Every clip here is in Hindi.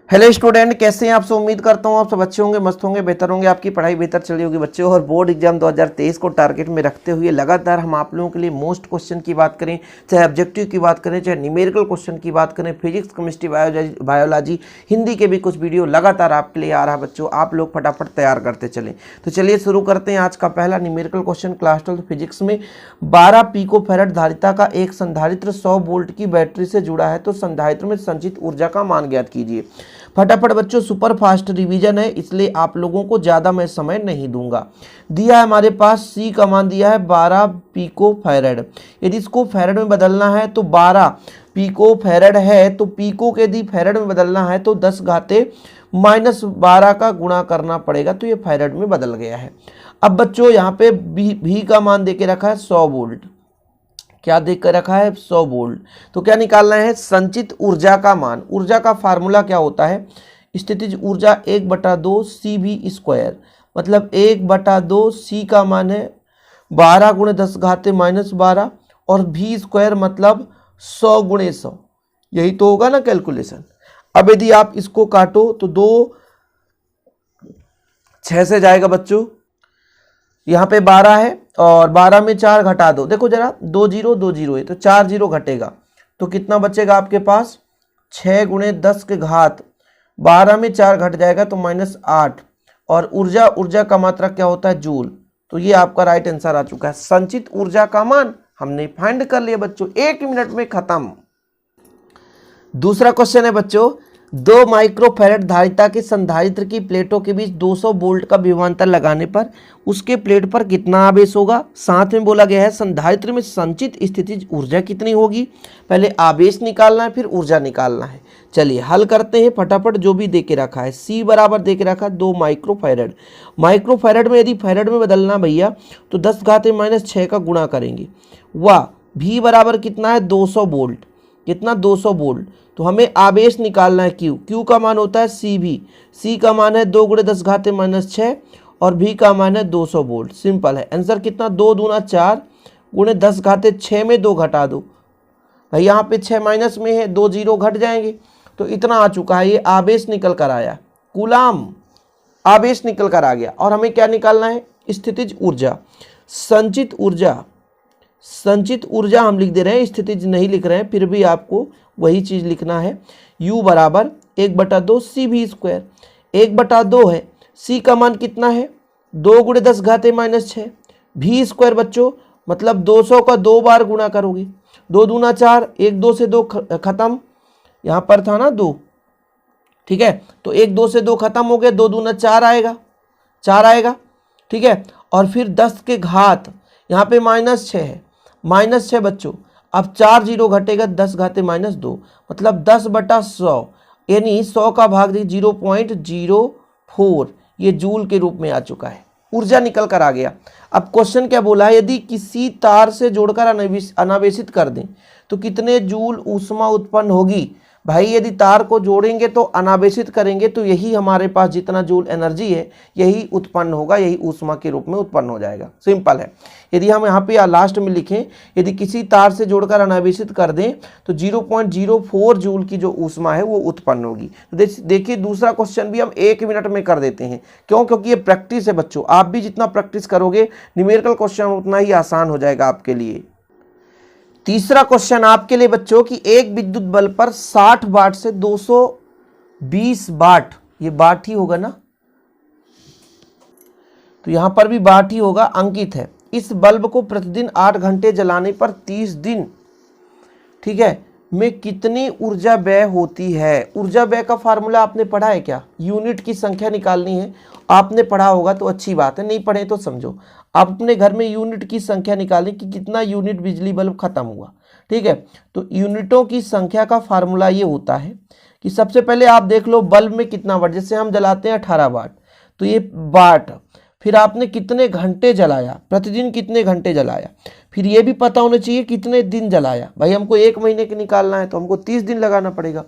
हेलो स्टूडेंट, कैसे हैं आप सब। उम्मीद करता हूँ आप सब अच्छे होंगे, मस्त होंगे, बेहतर होंगे, आपकी पढ़ाई बेहतर चल रही होगी बच्चों। और बोर्ड एग्जाम 2023 को टारगेट में रखते हुए लगातार हम आप लोगों के लिए मोस्ट क्वेश्चन की बात करें, चाहे ऑब्जेक्टिव की बात करें, चाहे न्यूमेरिकल क्वेश्चन की बात करें, फिजिक्स, केमिस्ट्री, बायोलॉजी, हिंदी के भी कुछ वीडियो लगातार आपके लिए आ रहा है बच्चों। आप लोग फटाफट तैयार करते चलें। तो चलिए शुरू करते हैं आज का पहला न्यूमेरिकल क्वेश्चन। क्लास 12 फिजिक्स में 12 पिकोफैरेड धारिता का एक संधारित्र 100 वोल्ट की बैटरी से जुड़ा है, तो संधारित्र में संचित ऊर्जा का मान ज्ञात कीजिए। फटाफट बच्चों, सुपर फास्ट रिवीजन है इसलिए आप लोगों को ज़्यादा मैं समय नहीं दूंगा। दिया है हमारे पास सी का मान दिया है 12 पिको फैरेड। यदि इसको फैरेड में बदलना है तो 12 पिको फैरेड है, तो पिको के यदि फैरेड में बदलना है तो 10 घाते -12 का गुणा करना पड़ेगा, तो ये फैरेड में बदल गया है। अब बच्चों यहाँ पे भी का मान देके रखा है 100 वोल्ट। क्या देख कर रखा है 100 वोल्ट। तो क्या निकालना है, संचित ऊर्जा का मान। ऊर्जा का फार्मूला क्या होता है, स्थितिज ऊर्जा 1/2 CV²। मतलब 1/2 C का मान है 12 × 10 घाते -12 और V² मतलब 100 × 100। यही तो होगा ना कैलकुलेशन। अब यदि आप इसको काटो तो 2 6 से जाएगा बच्चों, यहाँ पे 12 है और 12 में 4 घटा दो, देखो जरा 2 0 2 0 है तो 4 0 घटेगा, तो कितना बचेगा आपके पास 6 × 10 के घात 12 में 4 घट जाएगा तो -8। और ऊर्जा का मात्रक क्या होता है, जूल। तो ये आपका राइट आंसर आ चुका है। संचित ऊर्जा का मान हमने फाइंड कर लिया बच्चों, 1 मिनट में खत्म। दूसरा क्वेश्चन है बच्चों, 2 माइक्रोफैरेड धारिता के संधारित्र की प्लेटों के बीच 200 वोल्ट का विभवांतर लगाने पर उसके प्लेट पर कितना आवेश होगा। साथ में बोला गया है संधारित्र में संचित स्थितिज ऊर्जा कितनी होगी। पहले आवेश निकालना है, फिर ऊर्जा निकालना है। चलिए हल करते हैं फटाफट। जो भी देके रखा है, C बराबर देके रखा है 2 माइक्रोफैरेड। माइक्रोफैरेड में यदि फैरेड में बदलना भैया तो 10 घाते -6 का गुणा करेंगे। वाह, V बराबर कितना है 200 वोल्ट। कितना 200 वोल्ट। तो हमें आवेश निकालना है Q का मान होता है CV। C का मान है 2 × 10 घाते -6 और V का मान है 200 वोल्ट। सिंपल है। आंसर कितना 2 दूना 4 × 10 घाते 6 में 2 घटा दो भाई, यहाँ पे 6 माइनस में है, 2 0 घट जाएंगे तो इतना आ चुका है। ये आवेश निकल कर आया, कूलाम आवेश निकल कर आ गया। और हमें क्या निकालना है, स्थितिज ऊर्जा। संचित ऊर्जा हम लिख दे रहे हैं, स्थितिज नहीं लिख रहे हैं, फिर भी आपको वही चीज लिखना है। U बराबर 1/2 CV²। 1/2 है, C का मान कितना है 2 × 10 घाते -6। V² बच्चों मतलब 200 का 2 बार गुणा करोगे, 2 दूना 4, 1 2 से 2 खत्म, यहाँ पर था ना 2, ठीक है। तो 1 2 से 2 खत्म हो गया, 2 दूना 4 आएगा, ठीक है। और फिर 10 के घात यहाँ पे -6 है, -6 बच्चों। अब 4 0 घटेगा, 10 घाते -2 मतलब 10/100, यानी 100 का भाग दी 0.04। ये जूल के रूप में आ चुका है। ऊर्जा निकल कर आ गया। अब क्वेश्चन क्या बोला है, यदि किसी तार से जोड़कर अनावेशित कर दें तो कितने जूल ऊष्मा उत्पन्न होगी। भाई यदि तार को जोड़ेंगे तो अनावेशित करेंगे तो यही हमारे पास जितना जूल एनर्जी है यही उत्पन्न होगा, यही ऊष्मा के रूप में उत्पन्न हो जाएगा। सिंपल है। यदि हम यहाँ पे लास्ट में लिखें, यदि किसी तार से जोड़कर अनावेशित कर दें तो 0.04 जूल की जो ऊष्मा है वो उत्पन्न होगी। तो देखिए दूसरा क्वेश्चन भी हम 1 मिनट में कर देते हैं। क्यों, क्योंकि ये प्रैक्टिस है बच्चों। आप भी जितना प्रैक्टिस करोगे न्यूमेरिकल क्वेश्चन उतना ही आसान हो जाएगा आपके लिए। तीसरा क्वेश्चन आपके लिए बच्चों कि एक विद्युत बल्ब पर 60 वाट से 220 वाट, ये वाट ही होगा ना, तो यहां पर भी वाट ही होगा, अंकित है। इस बल्ब को प्रतिदिन 8 घंटे जलाने पर 30 दिन, ठीक है, में कितनी ऊर्जा व्यय होती है। ऊर्जा व्यय का फार्मूला आपने पढ़ा है क्या, यूनिट की संख्या निकालनी है। आपने पढ़ा होगा तो अच्छी बात है, नहीं पढ़े तो समझो। आप अपने घर में यूनिट की संख्या निकालें कि कितना यूनिट बिजली बल्ब खत्म हुआ, ठीक है। तो यूनिटों की संख्या का फार्मूला ये होता है कि सबसे पहले आप देख लो बल्ब में कितना वाट, जैसे हम जलाते हैं 18 वाट, तो ये वाट। फिर आपने कितने घंटे जलाया, प्रतिदिन कितने घंटे जलाया। फिर ये भी पता होना चाहिए कितने दिन जलाया। भाई हमको 1 महीने के निकालना है तो हमको 30 दिन लगाना पड़ेगा।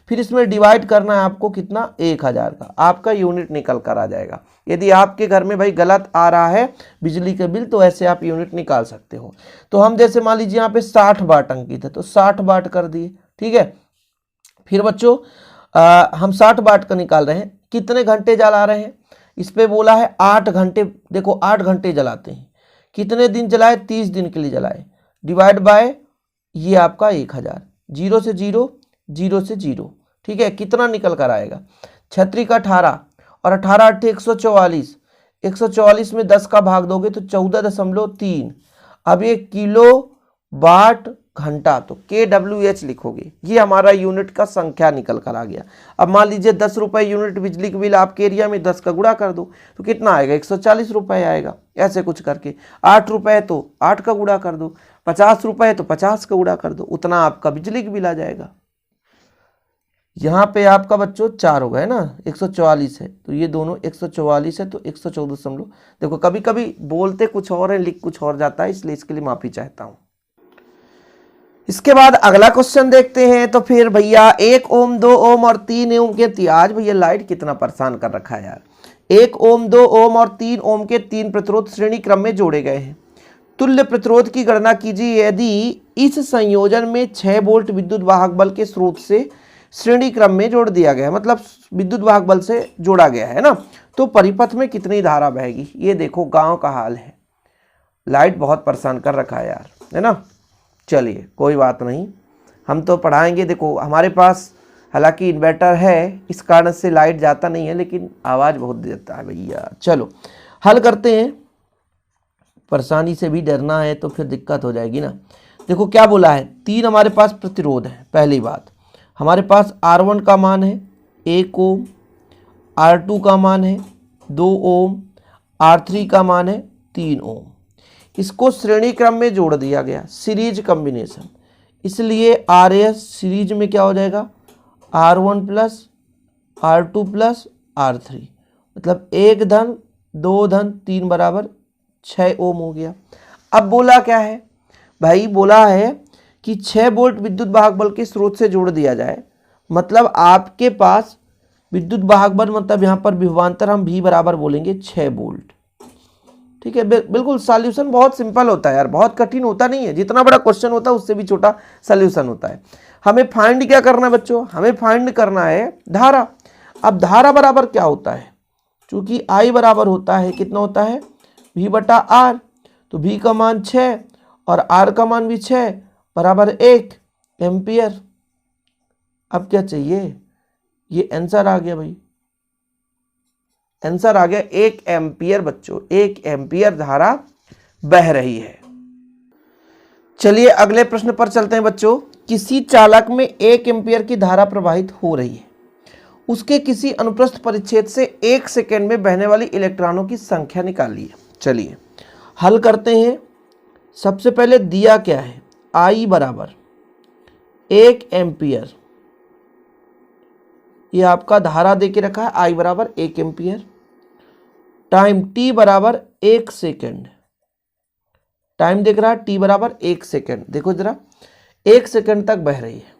फिर इसमें डिवाइड करना है आपको कितना, 1000 का, आपका यूनिट निकल कर आ जाएगा। यदि आपके घर में भाई गलत आ रहा है बिजली का बिल तो ऐसे आप यूनिट निकाल सकते हो। तो हम जैसे मान लीजिए यहाँ पे 60 वाट अंकित है तो 60 वाट कर दिए, ठीक है। फिर बच्चों हम 60 वाट का निकाल रहे हैं, कितने घंटे जला रहे हैं, इस पे बोला है 8 घंटे। देखो 8 घंटे जलाते हैं, कितने दिन जलाए, 30 दिन के लिए जलाए, डिवाइड बाय ये आपका 1000, 0 से 0, 0 से 0, ठीक है। कितना निकल कर आएगा, 36 का 18 और 18 8 144, 144 में 10 का भाग दोगे तो 14.3। अब ये किलो वाट घंटा, तो kWh लिखोगे, ये हमारा यूनिट का संख्या निकल कर आ गया। अब मान लीजिए 10 रुपये यूनिट बिजली का बिल आपके एरिया में, 10 का गुणा कर दो तो कितना आएगा, 140 रुपये आएगा, ऐसे कुछ करके। 8 रुपये तो 8 का गुणा कर दो, 50 रुपये तो 50 का गुणा कर दो, उतना आपका बिजली का बिल आ जाएगा। यहाँ पे आपका बच्चों 4 हो गए ना, 144 है तो ये दोनों 144 है तो 114 देखो कभी कभी बोलते कुछ और है, लिख कुछ और जाता है, इसलिए इसके लिए माफी चाहता हूँ। इसके बाद अगला क्वेश्चन देखते हैं। तो फिर भैया 1 ओम 2 ओम और 3 ओम के, आज भैया लाइट कितना परेशान कर रखा है यार। 1 ओम 2 ओम और 3 ओम के 3 प्रतिरोध श्रेणी क्रम में जोड़े गए हैं। तुल्य प्रतिरोध की गणना कीजिए यदि इस संयोजन में 6 वोल्ट विद्युत वाहक बल के स्रोत से श्रेणी क्रम में जोड़ दिया गया है, मतलब विद्युत वाहक बल से जोड़ा गया है ना, तो परिपथ में कितनी धारा बहेगी। ये देखो गांव का हाल है, लाइट बहुत परेशान कर रखा है यार, है ना। चलिए कोई बात नहीं, हम तो पढ़ाएंगे। देखो हमारे पास हालांकि इन्वर्टर है, इस कारण से लाइट जाता नहीं है, लेकिन आवाज़ बहुत देता है भैया। चलो हल करते हैं, परेशानी से भी डरना है तो फिर दिक्कत हो जाएगी ना। देखो क्या बोला है, 3 हमारे पास प्रतिरोध है। पहली बात हमारे पास R1 का मान है 1 ओम, R2 का मान है 2 ओम, R3 का मान है 3 ओम। इसको श्रेणी क्रम में जोड़ दिया गया, सीरीज कॉम्बिनेशन, इसलिए RS सीरीज में क्या हो जाएगा, R1 plus R2 plus R3, मतलब 1 धन 2 धन 3 बराबर 6 ओम हो गया। अब बोला क्या है भाई, बोला है कि 6 वोल्ट विद्युत वाहक बल के स्रोत से जोड़ दिया जाए, मतलब आपके पास विद्युत वाहक बल, मतलब यहाँ पर विभवांतर हम V बराबर बोलेंगे 6 वोल्ट, ठीक है। बिल्कुल सॉल्यूशन बहुत सिंपल होता है यार, बहुत कठिन होता नहीं है। जितना बड़ा क्वेश्चन होता है उससे भी छोटा सॉल्यूशन होता है। हमें फाइंड क्या करना है बच्चों, हमें फाइंड करना है धारा। अब धारा बराबर क्या होता है, चूंकि I बराबर होता है कितना होता है, V बटा R, तो V का मान 6 और R का मान भी 6 बराबर 1 एम्पियर। अब क्या चाहिए, ये आंसर आ गया भाई, आंसर आ गया 1 एम्पियर बच्चों, 1 एम्पियर धारा बह रही है। चलिए अगले प्रश्न पर चलते हैं बच्चों। किसी चालक में 1 एम्पियर की धारा प्रवाहित हो रही है, उसके किसी अनुप्रस्थ परिच्छेद से 1 सेकेंड में बहने वाली इलेक्ट्रॉनों की संख्या निकालिए। चलिए हल करते हैं। सबसे पहले दिया क्या है, I बराबर 1 एम्पियर, ये आपका धारा दे के रखा है, I बराबर 1 एम्पियर, टाइम T बराबर 1 सेकेंड, टाइम देख रहा है T बराबर 1 सेकेंड। देखो जरा 1 सेकेंड तक बह रही है।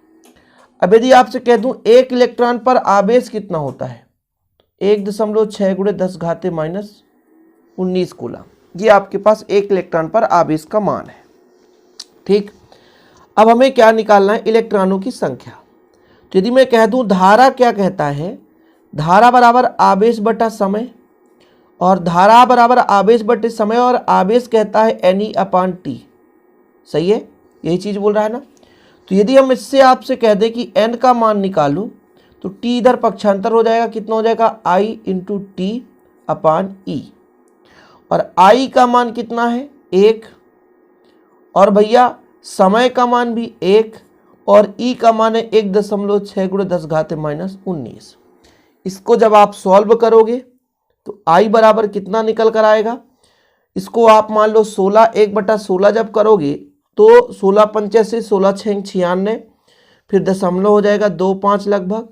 अब यदि आपसे कह दूं 1 इलेक्ट्रॉन पर आवेश कितना होता है, 1.6 × 10⁻⁻19 कूलम, ये आपके पास 1 इलेक्ट्रॉन पर आवेश का मान है, ठीक। अब हमें क्या निकालना है, इलेक्ट्रॉनों की संख्या। तो यदि मैं कह दूं धारा क्या कहता है, धारा बराबर आवेश बटा समय, और धारा बराबर आवेश बटे समय, और आवेश कहता है Ne/T, सही है, यही चीज बोल रहा है ना। तो यदि हम इससे आपसे कह दें कि n का मान निकालूं, तो T इधर पक्षांतर हो जाएगा, कितना हो जाएगा, I × T/E, और I का मान कितना है 1, और भैया समय का मान भी 1, और E का मान है 1.6 × 10⁻⁻19। इसको जब आप सॉल्व करोगे तो I बराबर कितना निकल कर आएगा, इसको आप मान लो 16, 1/16 जब करोगे तो 16 पंचे से 16 6 96, फिर दशमलव हो जाएगा 25 लगभग,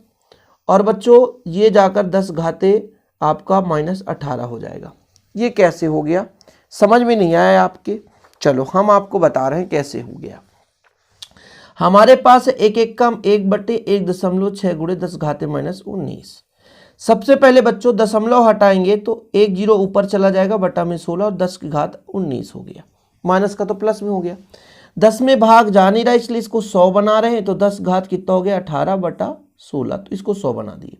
और बच्चों ये जाकर 10 घाते आपका -18 हो जाएगा। ये कैसे हो गया, समझ में नहीं आया आपके, चलो हम आपको बता रहे हैं कैसे हो गया। हमारे पास 1 एकम 1/1.6 × 10⁻⁻19। सबसे पहले बच्चों दशमलव हटाएंगे तो 1 0 ऊपर चला जाएगा, बटा में 16 और 10 की घात 19 हो गया, माइनस का तो प्लस में हो गया। 10 में भाग जा नहीं रहा इसलिए इसको 100 बना रहे हैं, तो 10 घात कितना हो गया, 18/100। 16, तो इसको 100 बना दिए।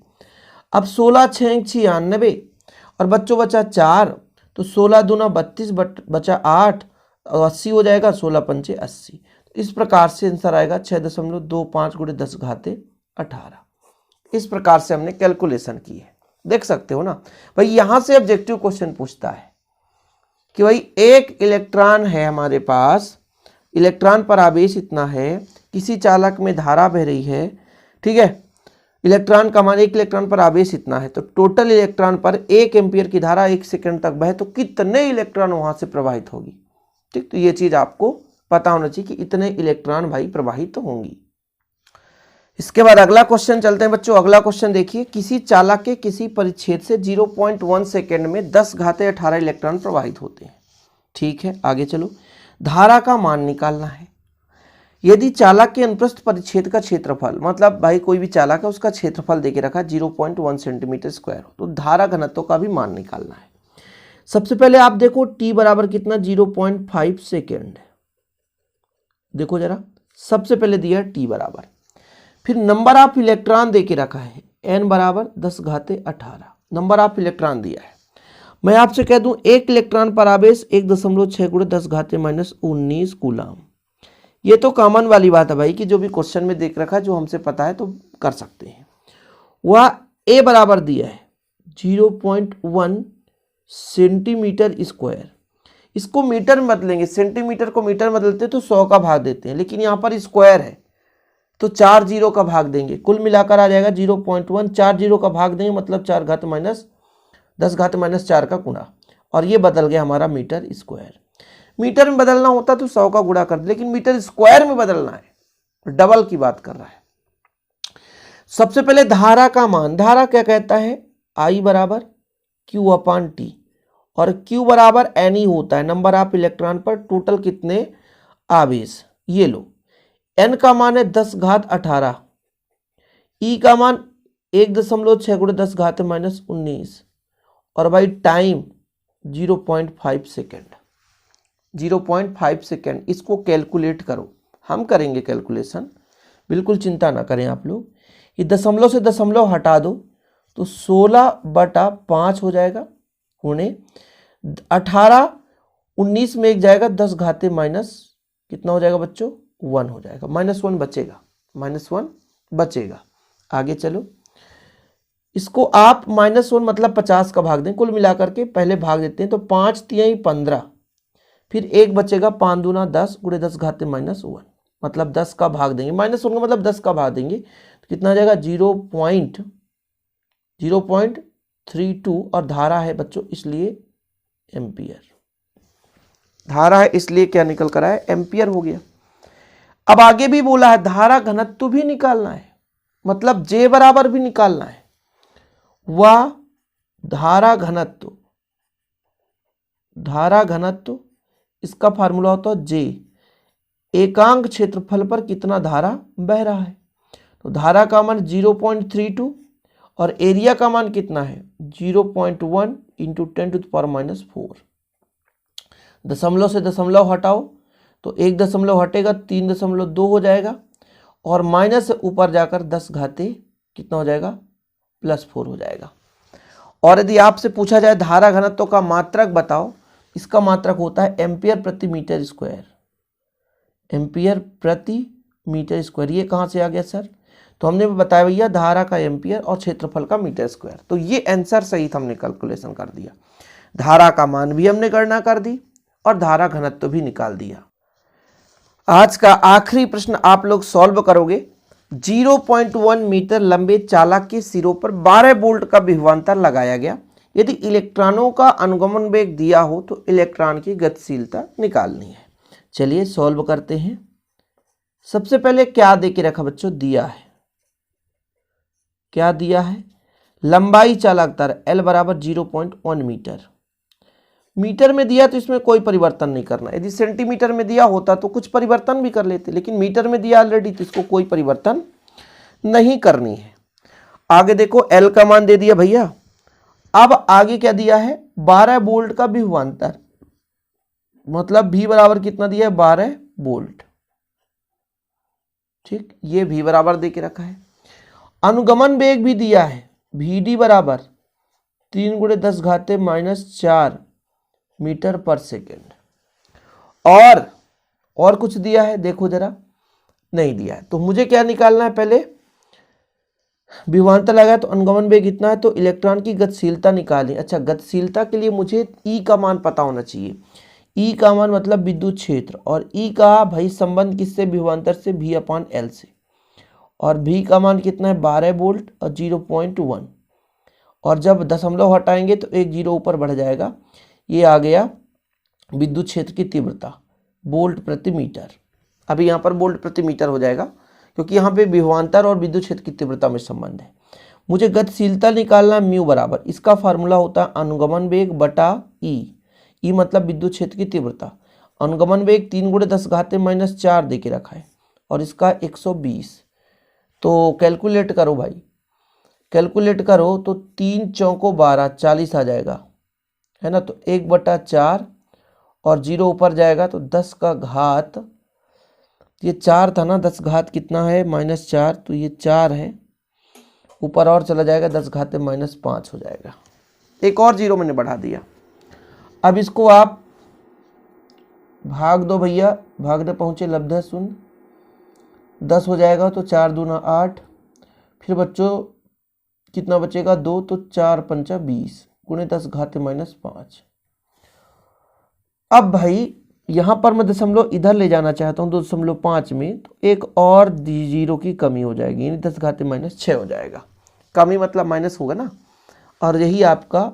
अब 16 6 96 और बच्चों बचा 4, तो 16 दूना 32 बचा 8 और 80 हो जाएगा, 16 पंचे 80। इस प्रकार से आंसर आएगा 6.25 गुणे 10 घाते 18। इस प्रकार से हमने कैलकुलेशन की है। देख सकते हो ना भाई, यहां से ऑब्जेक्टिव क्वेश्चन पूछता है कि भाई एक इलेक्ट्रॉन है हमारे पास, इलेक्ट्रॉन पर आवेश इतना है, किसी चालक में धारा बह रही है, ठीक है, इलेक्ट्रॉन का मान, एक इलेक्ट्रॉन पर आवेश इतना है, तो टोटल इलेक्ट्रॉन पर 1 एम्पीयर की धारा 1 सेकंड तक बहे तो कितने इलेक्ट्रॉन वहां से प्रवाहित होगी। ठीक, तो ये चीज आपको पता होना चाहिए कि इतने इलेक्ट्रॉन भाई प्रवाहित तो होंगी। इसके बाद अगला क्वेश्चन चलते हैं बच्चों। अगला क्वेश्चन देखिए, किसी चालक के किसी परिच्छेद से 0.1 सेकेंड में 10 घाते 18 इलेक्ट्रॉन प्रवाहित होते हैं। ठीक है, आगे चलो। धारा का मान निकालना है। यदि चालक के अनुप्रस्थ परिच्छेद का क्षेत्रफल, मतलब भाई कोई भी चालक है उसका क्षेत्रफल देके रखा 0.1 सेंटीमीटर स्क्वायर, तो धारा घनत्व का भी मान निकालना है। सबसे पहले आप देखो t बराबर कितना, 0.5 सेकेंड। देखो जरा, सबसे पहले दिया t बराबर, फिर नंबर ऑफ इलेक्ट्रॉन देके रखा है n बराबर 10 घाते 18, नंबर ऑफ इलेक्ट्रॉन दिया है। मैं आपसे कह दूं एक इलेक्ट्रॉन पर आवेश 1.6 गुणे 10 घाते -19 कूलम। ये तो कॉमन वाली बात है भाई कि जो भी क्वेश्चन में देख रखा है, जो हमसे पता है तो कर सकते हैं। वह a बराबर दिया है 0.1 सेंटीमीटर स्क्वायर। इसको मीटर में बदलेंगे, सेंटीमीटर को मीटर में बदलते तो 100 का भाग देते हैं, लेकिन यहाँ पर स्क्वायर है तो 4 जीरो का भाग देंगे, कुल मिलाकर आ जाएगा 0.1। 4 जीरो का भाग देंगे मतलब 4 घात माइनस 10 घात -4 का गुणा, और ये बदल गया हमारा मीटर स्क्वायर। मीटर में बदलना होता तो 100 का गुणा कर दे, लेकिन मीटर स्क्वायर में बदलना है, डबल की बात कर रहा है। सबसे पहले धारा का मान, धारा क्या कहता है, I बराबर Q/T, और Q बराबर N ही होता है, नंबर ऑफ इलेक्ट्रॉन पर टोटल कितने आवेश। ये लो, N का मान है 10 घात 18, E का मान 1.6 गुणे 10 घात -19, और भाई टाइम 0.5 सेकेंड। 0.5 सेकेंड, इसको कैलकुलेट करो, हम करेंगे कैलकुलेशन, बिल्कुल चिंता ना करें आप लोग। ये दशमलव से दशमलव हटा दो तो 16/5 हो जाएगा, गुणे 18, 19 में एक जाएगा 10 घाते माइनस कितना हो जाएगा बच्चों, 1 हो जाएगा, -1 बचेगा, -1 बचेगा। आगे चलो, इसको आप -1 मतलब 50 का भाग दें, कुल मिलाकर के पहले भाग देते हैं तो 5 तिहाई 15, फिर 1 बचेगा, 5 दूना 10 गुणे 10 घाते -1, मतलब 10 का भाग देंगे, -1 का मतलब 10 का भाग देंगे तो कितना आ जाएगा 0.32, और धारा है बच्चों इसलिए एम्पियर, धारा है इसलिए क्या निकल कर आया, एम्पियर हो गया। अब आगे भी बोला है धारा घनत्व भी निकालना है, मतलब J बराबर भी निकालना है। वह धारा घनत्व, धारा घनत्व इसका फार्मूला होता है J, एकांक क्षेत्रफल पर कितना धारा बह रहा है। तो धारा का मान 0.32 और एरिया का मान कितना है 0.1 इंटू 10⁻⁴। दशमलव से दशमलव हटाओ तो 1 दशमलव हटेगा 3.2 हो जाएगा, और माइनस से ऊपर जाकर 10 घाते कितना हो जाएगा +4 हो जाएगा। और यदि आपसे पूछा जाए धारा घनत्व का मात्रक बताओ, इसका मात्रक होता है एम्पियर प्रति मीटर स्क्वायर, एम्पियर प्रति मीटर स्क्वायर। ये कहाँ से आ गया सर, तो हमने बताया भैया धारा का एम्पियर और क्षेत्रफल का मीटर स्क्वायर, तो ये आंसर सही हमने कैलकुलेशन कर दिया। धारा का मान भी हमने गणना कर दी और धारा घनत्व भी निकाल दिया। आज का आखिरी प्रश्न आप लोग सॉल्व करोगे। 0.1 मीटर लंबे चालक के सिरों पर 12 वोल्ट का विभवांतर लगाया गया। यदि इलेक्ट्रॉनों का अनुगमन वेग दिया हो तो इलेक्ट्रॉन की गतिशीलता निकालनी है। चलिए सॉल्व करते हैं। सबसे पहले क्या दे के रखा बच्चों, दिया है, क्या दिया है, लंबाई चालक तार L बराबर 0.1 मीटर। मीटर में दिया तो इसमें कोई परिवर्तन नहीं करना, यदि सेंटीमीटर में दिया होता तो कुछ परिवर्तन भी कर लेते, लेकिन मीटर में दिया ऑलरेडी तो इसको कोई परिवर्तन नहीं करनी है। आगे देखो L का मान दे दिया भैया। अब आगे क्या दिया है, 12 वोल्ट का विभवांतर, मतलब V बराबर कितना दिया है 12 वोल्ट। ठीक, ये V बराबर दे के रखा है। अनुगमन वेग भी दिया है, vd बराबर 3 × 10⁻⁻4 मीटर पर सेकेंड। और कुछ दिया है, देखो जरा, नहीं दिया है। तो मुझे क्या निकालना है, पहले विभवांतर लगा तो अनुगमन वेग इतना है, तो इलेक्ट्रॉन की गतिशीलता निकालें। अच्छा, गतिशीलता के लिए मुझे ई का मान पता होना चाहिए। ई का मान मतलब विद्युत क्षेत्र, और ई का भाई संबंध किससे, विभवांतर से, V/L से। और V का मान कितना है, 12 वोल्ट और 0.1। और जब दशमलव हटाएंगे तो एक जीरो ऊपर बढ़ जाएगा। ये आ गया विद्युत क्षेत्र की तीव्रता, वोल्ट प्रति मीटर। अभी यहाँ पर वोल्ट प्रति मीटर हो जाएगा, क्योंकि यहाँ पे विभवांतर और विद्युत क्षेत्र की तीव्रता में संबंध है। मुझे गतिशीलता निकालना, म्यू बराबर, इसका फार्मूला होता है अनुगमन वेग बटा ई। ई मतलब विद्युत क्षेत्र की तीव्रता। अनुगमन वेग 3 × 10⁻⁻4 दे के रखा है, और इसका 120। तो कैलकुलेट करो भाई, कैलकुलेट करो तो 3 चौको 12, 40 आ जाएगा, है ना। तो 1/4 और 0 ऊपर जाएगा तो 10 का घात, ये 4 था ना, 10 घात कितना है, -4, तो ये 4 है, ऊपर और चला जाएगा, 10⁻⁻5 हो जाएगा। एक और 0 मैंने बढ़ा दिया। अब इसको आप भाग दो भैया, भागने पहुँचे लब्ध शून्य, 10 हो जाएगा तो 4 दूना 8, फिर बच्चों कितना बचेगा, 2, तो 4 पंचा 20 × 10⁻⁻5। अब भाई यहाँ पर मैं दशमलव इधर ले जाना चाहता हूँ 2.5 में, तो एक और 0 की कमी हो जाएगी, यानी 10⁻⁻6 हो जाएगा। कमी मतलब माइनस होगा ना। और यही आपका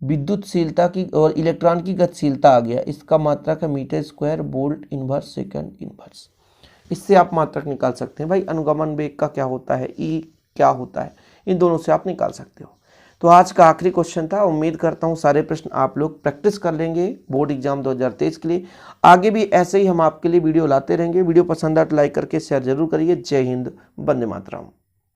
विद्युतशीलता की और इलेक्ट्रॉन की गतिशीलता आ गया। इसका मात्रक है metre square volt inverse second inverse. इससे आप मात्रक निकाल सकते हैं। भाई अनुगमन वेग का क्या होता है, ई क्या होता है, इन दोनों से आप निकाल सकते हो। तो आज का आखिरी क्वेश्चन था। उम्मीद करता हूँ सारे प्रश्न आप लोग प्रैक्टिस कर लेंगे बोर्ड एग्जाम 2023 के लिए। आगे भी ऐसे ही हम आपके लिए वीडियो लाते रहेंगे। वीडियो पसंद आए तो लाइक करके शेयर जरूर करिए। जय हिंद, वंदे मातरम।